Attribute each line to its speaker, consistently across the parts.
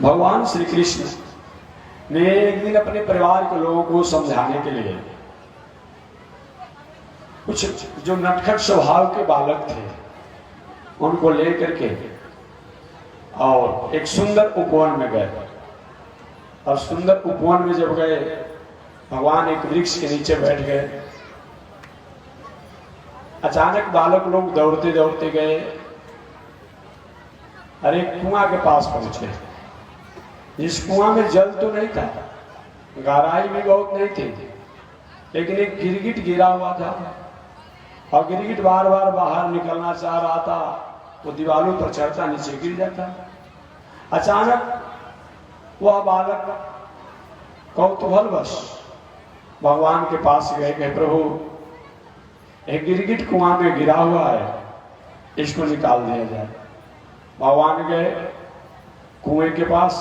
Speaker 1: भगवान श्री कृष्ण ने एक दिन अपने परिवार के लोगों को समझाने के लिए कुछ जो नटखट स्वभाव के बालक थे उनको लेकर के और एक सुंदर उपवन में गए। और सुंदर उपवन में जब गए, भगवान एक वृक्ष के नीचे बैठ गए। अचानक बालक लोग दौड़ते दौड़ते गए और एक कुआं के पास पहुंचे। जिस कुआं में जल तो नहीं था, गहराई भी बहुत नहीं थी, लेकिन एक गिरगिट गिरा हुआ था और गिरगिट बार बार बाहर निकलना चाह रहा था। वो दीवारों पर चढ़ता, नीचे गिर जाता। अचानक वह बालक कौतूहलवश भगवान के पास गए कि प्रभु, एक गिरगिट कुआं में गिरा हुआ है, इसको निकाल दिया जाए। भगवान गए कुएं के पास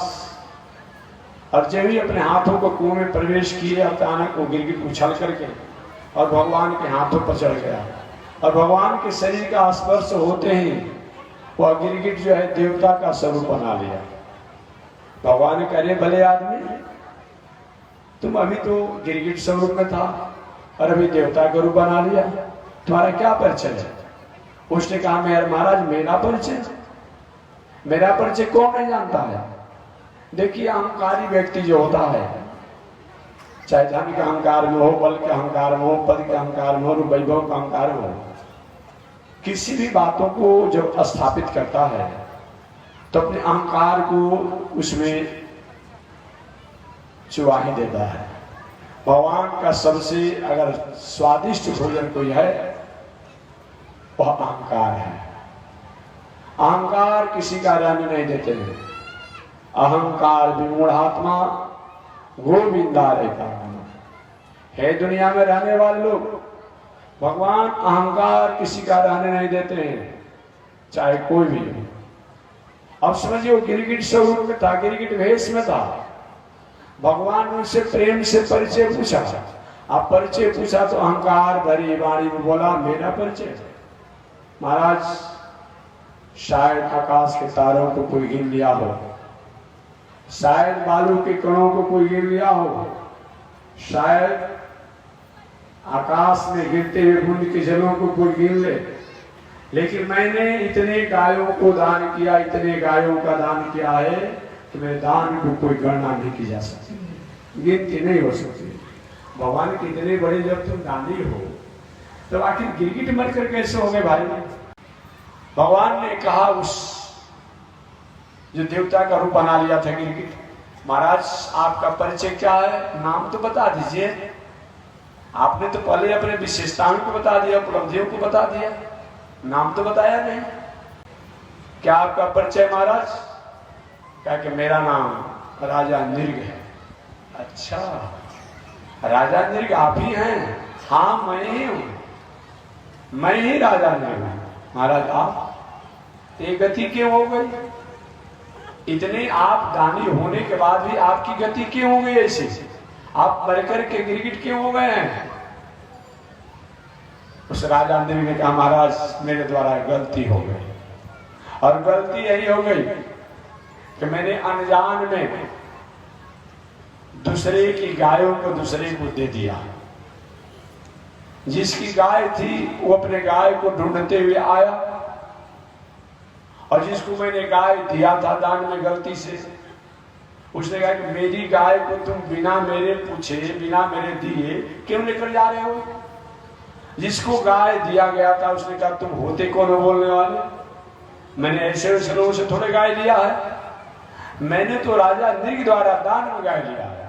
Speaker 1: और जब ही अपने हाथों को कुएं में प्रवेश किए, अचानक वो गिरगिट उछल करके और भगवान के हाथों पर चढ़ गया। और भगवान के शरीर का स्पर्श होते ही वह गिरगिट जो है देवता का स्वरूप बना लिया। भगवान ने कहे, भले आदमी, तुम अभी तो गिरगिट स्वरूप में था और अभी देवता का रूप बना लिया, तुम्हारा क्या परिचय है? उसने कहा, मेरे महाराज, मेरा परिचय कौन नहीं जानता है। देखिए, अहंकारी व्यक्ति जो होता है, चाहे धन के अहंकार में हो, बल के अहंकार में हो, पद के अहंकार में हो, वैभव का अहंकार में हो, किसी भी बातों को जब स्थापित करता है तो अपने अहंकार को उसमें चुवा ही देता है। भगवान का सबसे अगर स्वादिष्ट भोजन कोई है, वह अहंकार है। अहंकार किसी का रहने नहीं देते हैं। अहंकार विमूढ़ात्मा गोविंदा रहता है। दुनिया में रहने वाले लोग, भगवान अहंकार किसी का रहने नहीं देते हैं, चाहे कोई भी हो। अब समझिए, वो गिरगिट स्वरूप में था, गिरगिट वेश में था। भगवान उनसे प्रेम से परिचय पूछा। अब परिचय पूछा तो अहंकार भरी वाणी में बोला, मेरा परिचय? महाराज, शायद आकाश के तारों को कोई गिन लिया हो, शायद बालू के कणों को कोई गिन लिया हो, शायद आकाश में गिरते हुए बूंद के जलों को कोई गिन ले, लेकिन मैंने इतने गायों को दान किया, इतने गायों का दान किया है कि मेरे दान को कोई गणना नहीं की जा सकती, गिनती नहीं हो सकती। भगवान के इतने बड़े जब तुम दानी हो, तो आखिर गिरगिट मरकर कैसे हो गए भाई? भगवान ने कहा, उस जो देवता का रूप बना लिया था गिरगिट, महाराज, आपका परिचय क्या है? नाम तो बता दीजिए। आपने तो पहले अपने विशेषताओं को बता दिया, उपलब्धियों को बता दिया, नाम तो बताया नहीं। क्या आपका परिचय महाराज? क्या कि मेरा नाम राजा निर्ग है। अच्छा, राजा निर्ग आप ही हैं? हाँ, मैं ही हूं, मैं ही राजा निर्ग हूं। महाराज, आप ये गति क्यों हो गई? इतने आप दानी होने के बाद भी आपकी गति क्यों हो गई ऐसी? आप मरकर के गिरगिट क्यों हो गए हैं? उस राजा निर्ग ने कहा, महाराज, मेरे द्वारा गलती हो गई। और गलती यही हो गई कि मैंने अनजान में दूसरे की गायों को दूसरे को दे दिया। जिसकी गाय थी वो अपने गाय को ढूंढते हुए आया, और जिसको मैंने गाय दिया था दान में गलती से, उसने कहा कि मेरी गाय को तुम बिना मेरे पूछे, बिना मेरे दिए क्यों लेकर जा रहे हो? जिसको गाय दिया गया था उसने कहा, तुम होते कौन हो बोलने वाले? मैंने ऐसे वैसे लोगों से थोड़े गाय लिया है, मैंने तो राजा निर्ग द्वारा दान में गाय लिया है।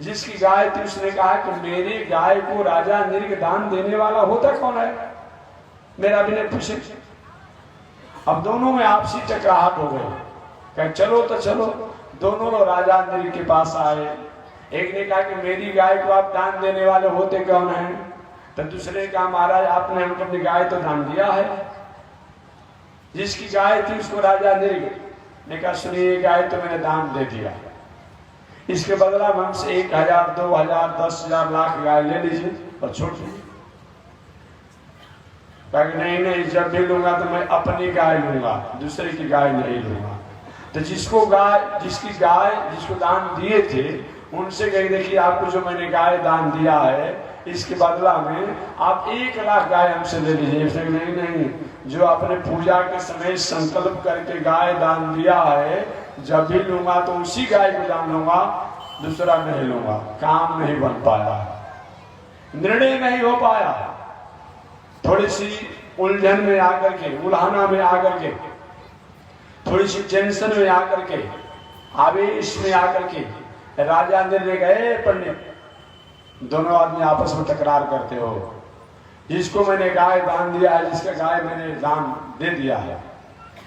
Speaker 1: जिसकी गाय थी उसने कहा कि मेरे गाय को राजा निर्ग दान देने वाला होता कौन है, मेरा भी नहीं पूछे। अब दोनों में आपसी टकराहट हो गई। कहा, चलो तो चलो। दोनों लोग राजा निर्ग के पास आए। एक ने कहा कि मेरी गाय को आप दान देने वाले होते कौन हैं? तो दूसरे ने कहा, महाराज, आपने हमको अपनी गाय तो दान दिया है। जिसकी गाय थी उसको राजा निर्ग ने कहा, सुनिए, गाय तो मैंने दान दे दिया, इसके बदला में हमसे 1000, 2000, 10,000, लाख गाय ले लीजिए और छोड़ दीजिए। नहीं, जब भी लूंगा तो मैं अपनी गाय लूंगा, दूसरे की गाय नहीं लूंगा। तो जिसकी गाय जिसको दान दिए थे उनसे कही, देखिए आपको जो मैंने गाय दान दिया है इसके बदला में आप 1 लाख गाय हमसे ले लीजिए। उसने नहीं नहीं, जो अपने पूजा के समय संकल्प करके गाय दान दिया है, जब भी लूंगा तो उसी गाय को दान लूंगा, दूसरा नहीं लूंगा। काम नहीं बन पाया, निर्णय नहीं हो पाया, थोड़ी सी उलझन में आकर के, उल्हाना में आकर के, थोड़ी सी टेंशन में आकर के, आवेश में आकर के राजा निर्णय गए। पंडित, दोनों आदमी आपस में तकरार करते हो, जिसको मैंने गाय दान दिया है, जिसका गाय मैंने दान दे दिया है,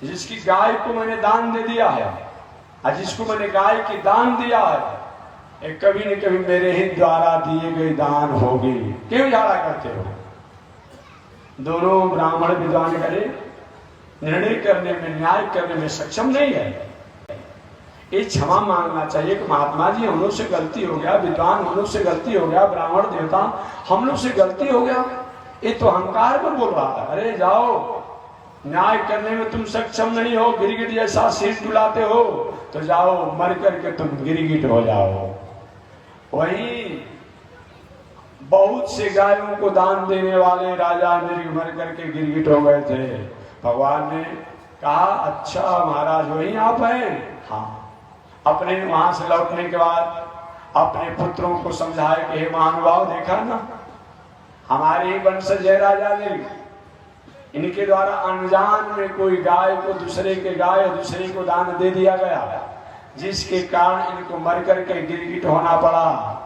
Speaker 1: जिसकी गाय को मैंने दान दे दिया है और जिसको मैंने गाय की दान दिया है, एक कभी न कभी मेरे ही द्वारा दिए गए दान होगी। क्यों झगड़ा करते हो? दोनों ब्राह्मण विद्वान करे निर्णय करने में, न्याय करने में सक्षम नहीं है। ये क्षमा मांगना चाहिए कि महात्मा जी हम लोग से गलती हो गया, विद्वान हम लोग से गलती हो गया, ब्राह्मण देवता हम लोग से गलती हो गया। ये तो अहंकार में बोल रहा है। अरे जाओ, न्याय करने में तुम सक्षम नहीं हो, गिरगिट जैसा सिर डुलाते हो, तो जाओ मर करके तुम गिरगिट हो जाओ। वही बहुत से गायों को दान देने वाले राजा मर करके गिरगिट हो गए थे। भगवान ने कहा, अच्छा महाराज वही आप हैं? हाँ। अपने वहां से लौटने के बाद अपने पुत्रों को समझाए कि हे महानुभाव, देखा ना, हमारे ही वंशज है राजा ने, इनके द्वारा अनजान में कोई गाय को दूसरे के गाय दूसरे को दान दे दिया गया, जिसके कारण इनको मर करके गिरगिट होना पड़ा।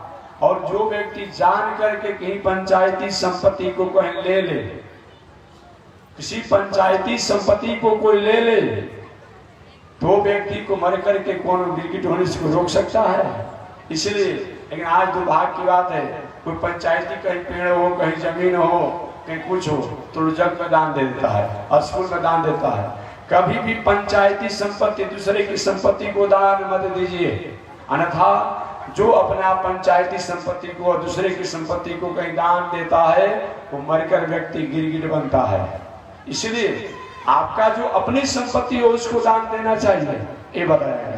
Speaker 1: और जो व्यक्ति जान करके कहीं पंचायती संपत्ति को कहीं ले ले, किसी पंचायती संपत्ति को कोई ले ले, तो व्यक्ति को मर करके कौन गिरगिट होने से रोक सकता है? इसलिए, लेकिन आज दुर्भाग्य की बात है, कोई पंचायती कहीं पेड़ हो, कहीं जमीन हो, कहीं कुछ हो, तो जग में दान दे देता है और स्कूल में दान देता है। कभी भी पंचायती संपत्ति दूसरे की संपत्ति को दान मत दीजिए, अन्यथा जो अपना पंचायती संपत्ति को और दूसरे की संपत्ति को कहीं दान देता है, वो मरकर व्यक्ति गिरगिट बनता है। इसलिए आपका जो अपनी संपत्ति हो उसको दान देना चाहिए, ये बताया।